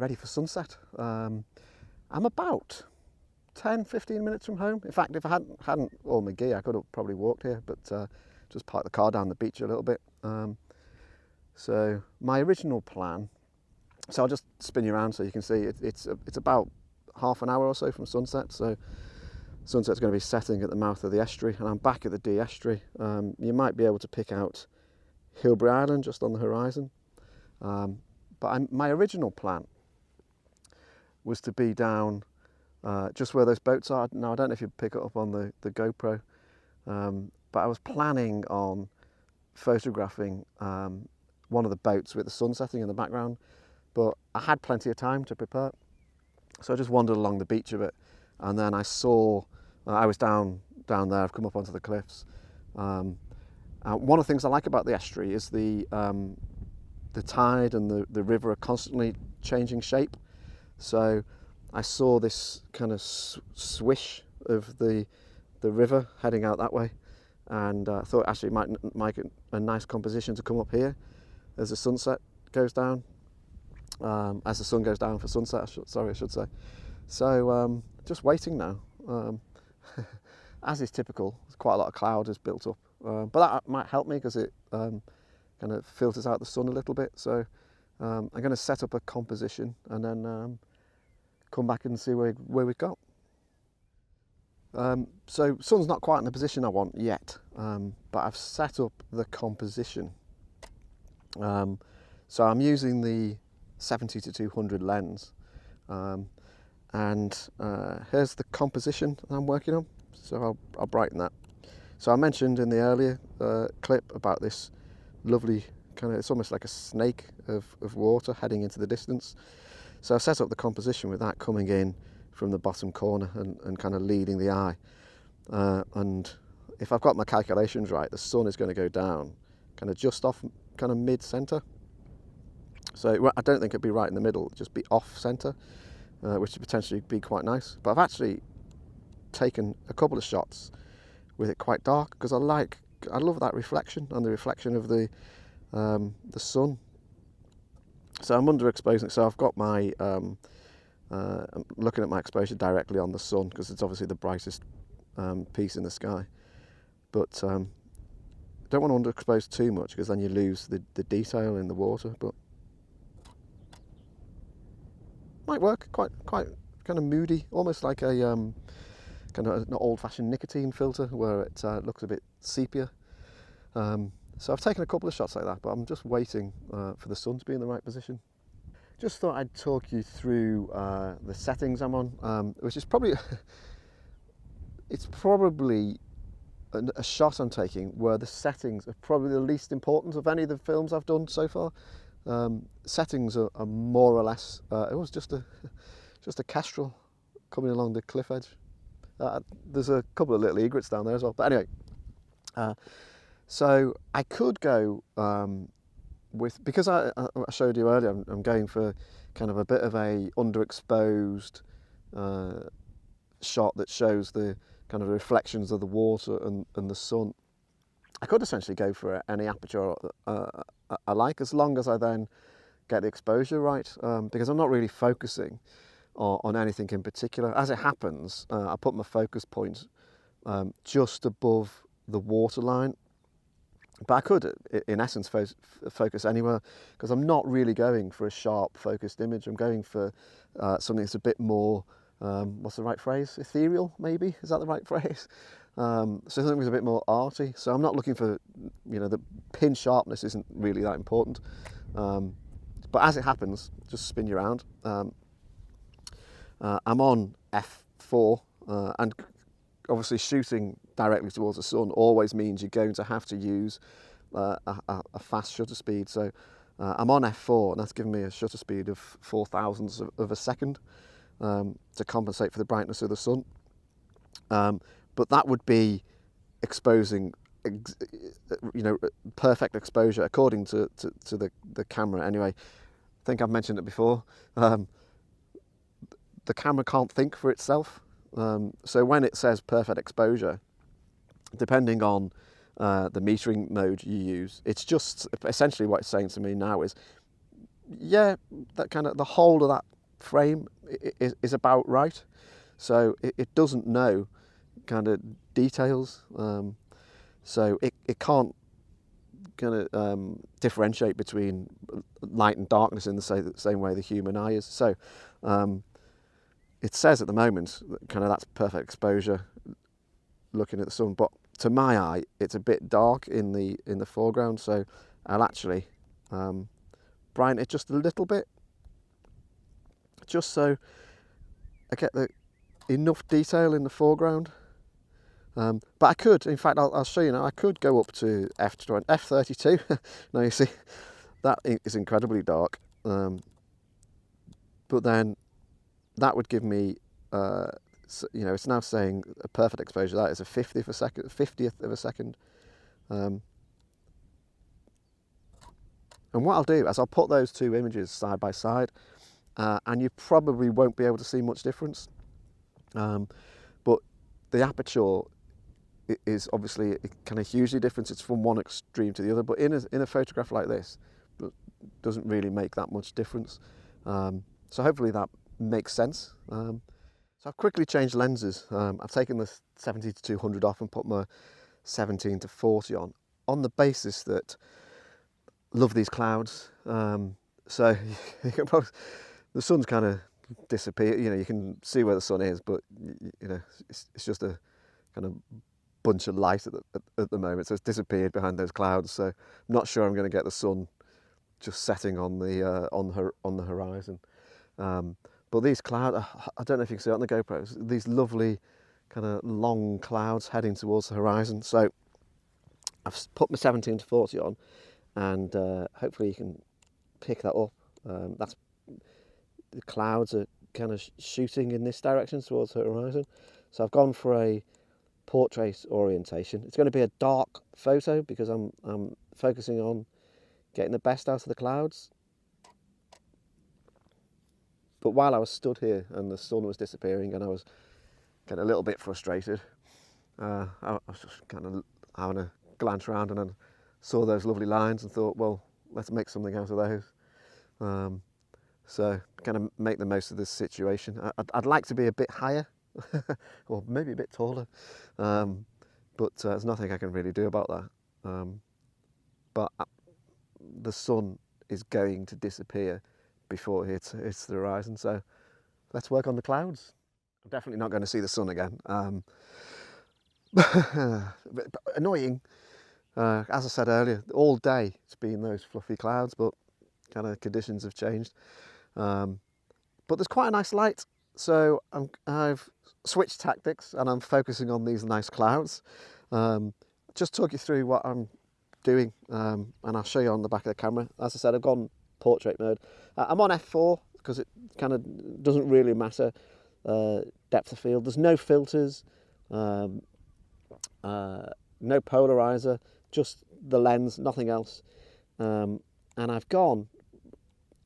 ready for sunset. I'm about 10-15 minutes from home. In fact, if I hadn't all my gear, I could have probably walked here, but just parked the car down the beach a little bit. So my original plan, so I'll just spin you around so you can see, it's about half an hour or so from sunset. So sunset's going to be setting at the mouth of the estuary, and I'm back at the Dee Estuary. You might be able to pick out Hilbury Island just on the horizon. But my original plan was to be down just where those boats are. Now, I don't know if you pick it up on the GoPro, but I was planning on photographing one of the boats with the sun setting in the background, but I had plenty of time to prepare. So I just wandered along the beach a bit, and then I saw, I was down there, I've come up onto the cliffs. One of the things I like about the estuary is the tide and the river are constantly changing shape. So I saw this kind of swish of the river heading out that way, and I thought actually it might make a nice composition to come up here as the sunset goes down, as the sun goes down for sunset, I should say. So just waiting now. As is typical, quite a lot of cloud is built up, but that might help me because it kind of filters out the sun a little bit. So I'm going to set up a composition and then come back and see where we've got. So sun's not quite in the position I want yet, but I've set up the composition. So I'm using the 70-200 lens, and here's the composition I'm working on. So I'll brighten that. So I mentioned in the earlier clip about this lovely kind of, it's almost like a snake of water heading into the distance. So I set up the composition with that coming in from the bottom corner and kind of leading the eye. And if I've got my calculations right, the sun is going to go down kind of just off kind of mid-centre. So I don't think it'd be right in the middle, it'd just be off-centre, which would potentially be quite nice. But I've actually taken a couple of shots with it quite dark because I love that reflection and the reflection of the sun. So I'm underexposing. So I've got my I'm looking at my exposure directly on the sun because it's obviously the brightest piece in the sky. But don't want to underexpose too much because then you lose the detail in the water. But might work. Quite kind of moody, almost like a kind of an old-fashioned nicotine filter where it looks a bit sepia. So I've taken a couple of shots like that, but I'm just waiting for the sun to be in the right position. Just thought I'd talk you through the settings I'm on, which is probably it's probably a shot I'm taking where the settings are probably the least important of any of the films I've done so far. Settings are more or less. It was just a kestrel coming along the cliff edge. There's a couple of little egrets down there as well. But anyway, so I could go with, because I showed you earlier, I'm going for kind of a bit of a underexposed shot that shows the kind of reflections of the water and the sun. I could essentially go for any aperture I like, as long as I then get the exposure right, because I'm not really focusing on anything in particular. As it happens, I put my focus point just above the waterline, but I could, in essence, focus anywhere, because I'm not really going for a sharp focused image. I'm going for something that's a bit more, what's the right phrase? Ethereal, maybe? Is that the right phrase? So something that's a bit more arty. So I'm not looking for, the pin sharpness isn't really that important. But as it happens, just spin you around. I'm on f4, and obviously shooting directly towards the sun always means you're going to have to use a fast shutter speed. So I'm on f4, and that's giving me a shutter speed of 0.004 of a second to compensate for the brightness of the sun. But that would be exposing, perfect exposure according to the camera. Anyway, I think I've mentioned it before. The camera can't think for itself. So when it says perfect exposure, depending on the metering mode you use, it's just essentially what it's saying to me now is, yeah, that kind of the whole of that frame is about right. So it doesn't know kind of details. So it can't kind of differentiate between light and darkness in the same way the human eye is. So it says at the moment kind of that's perfect exposure looking at the sun, but to my eye it's a bit dark in the foreground, so I'll actually brighten it just a little bit, just so I get enough detail in the foreground. But I could, in fact, I'll show you now, I could go up to F32. Now you see, that is incredibly dark. But then that would give me, you know, it's now saying a perfect exposure. That is a 50th of a second. And what I'll do is I'll put those two images side by side, and you probably won't be able to see much difference. But the aperture is obviously kind of hugely different. It's from one extreme to the other, but in a photograph like this, it doesn't really make that much difference. So hopefully that makes sense. So I've quickly changed lenses. I've taken the 70 to 200 off and put my 17 to 40 on the basis that I love these clouds. So you can probably, the sun's kind of disappeared. You know, you can see where the sun is, but you know, it's just a kind of bunch of light at the moment, so it's disappeared behind those clouds. So I'm not sure I'm going to get the sun just setting on the horizon. But these clouds, I don't know if you can see it on the GoPros, these lovely kind of long clouds heading towards the horizon. So I've put my 17 to 40 on, and hopefully you can pick that up. That's the clouds are kind of shooting in this direction towards the horizon. So I've gone for a portrait orientation. It's going to be a dark photo because I'm focusing on getting the best out of the clouds. But while I was stood here and the sun was disappearing and I was getting a little bit frustrated, I was just kind of having a glance around and then saw those lovely lines and thought, well, let's make something out of those. So kind of make the most of this situation. I'd like to be a bit higher or maybe a bit taller, but there's nothing I can really do about that. But the sun is going to disappear before it hits the horizon, so let's work on the clouds. I'm definitely not going to see the sun again. Annoying, as I said earlier, all day it's been those fluffy clouds, but kind of conditions have changed. But there's quite a nice light, so I've switched tactics and I'm focusing on these nice clouds. Just talk you through what I'm doing, and I'll show you on the back of the camera. As I said, I've gone portrait mode. I'm on f4 because it kind of doesn't really matter depth of field. There's no filters, no polarizer, just the lens, nothing else. And I've gone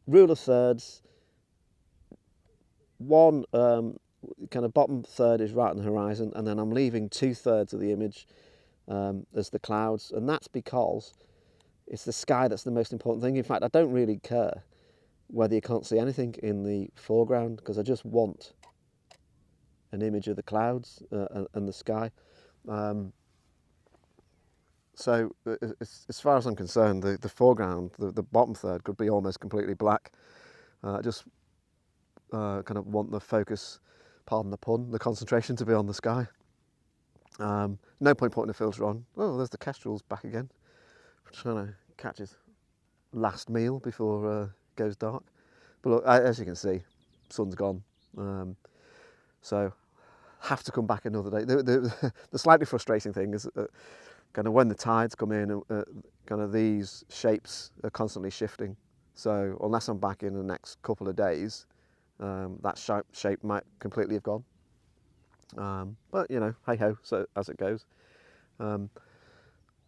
rule of thirds. One kind of bottom third is right on the horizon, and then I'm leaving 2/3 of the image as the clouds, and that's because it's the sky that's the most important thing. In fact, I don't really care whether you can't see anything in the foreground, because I just want an image of the clouds and the sky. So as far as I'm concerned, the foreground, the bottom third, could be almost completely black. Just kind of want the focus, pardon the pun, the concentration to be on the sky. No point putting a filter on. Oh, there's the kestrel's back again. I'm trying to catch his last meal before it goes dark. But look, as you can see, sun's gone. So have to come back another day. The slightly frustrating thing is kind of when the tides come in, kind of these shapes are constantly shifting. So unless I'm back in the next couple of days, that shape might completely have gone. But you know, hey ho, so as it goes.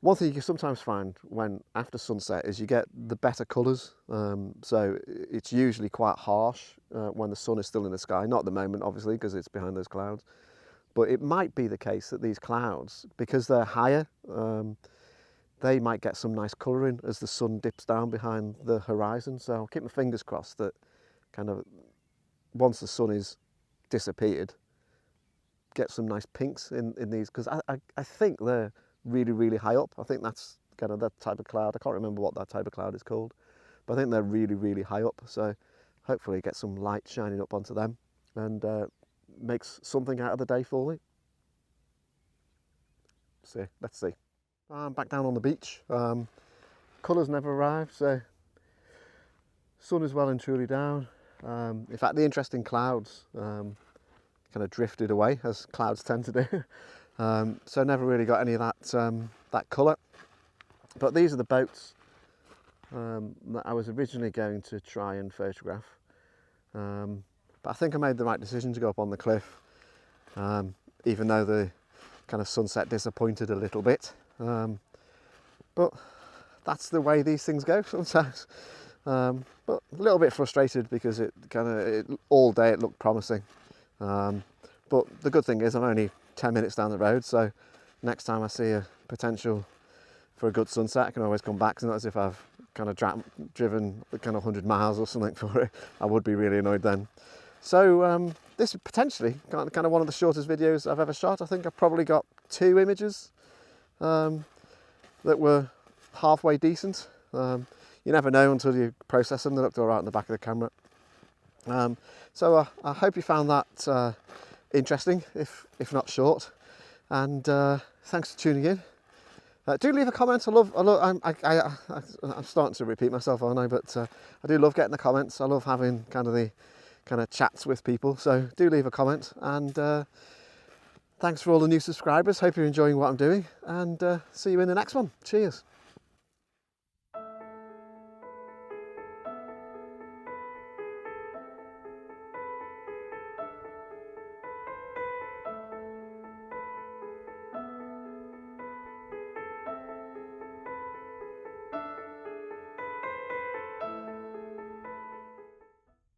One thing you can sometimes find when after sunset is you get the better colours. So it's usually quite harsh when the sun is still in the sky. Not at the moment, obviously, because it's behind those clouds. But it might be the case that these clouds, because they're higher, they might get some nice colouring as the sun dips down behind the horizon. So I'll keep my fingers crossed that kind of once the sun is disappeared, get some nice pinks in these, because I think they're really, really high up. I think that's kind of that type of cloud. I can't remember what that type of cloud is called, but I think they're really, really high up. So hopefully get some light shining up onto them and makes something out of the day for me. So let's see. I'm back down on the beach. Colours never arrived, so sun is well and truly down. In fact, the interesting clouds kind of drifted away, as clouds tend to do. So never really got any of that colour. But these are the boats that I was originally going to try and photograph. But I think I made the right decision to go up on the cliff, even though the kind of sunset disappointed a little bit. But that's the way these things go sometimes. But a little bit frustrated because all day it looked promising. But the good thing is I'm only 10 minutes down the road, so next time I see a potential for a good sunset, I can always come back. It's not as if I've kind of driven kind of 100 miles or something for it. I would be really annoyed then. So this is potentially kind of one of the shortest videos I've ever shot. I think I've probably got 2 images that were halfway decent. You never know until you process them. They looked all right in the back of the camera. So I hope you found that interesting, if not short. And thanks for tuning in. Do leave a comment. I'm starting to repeat myself, aren't I? But I do love getting the comments. I love having kind of chats with people. So do leave a comment. And thanks for all the new subscribers. Hope you're enjoying what I'm doing. And see you in the next one. Cheers.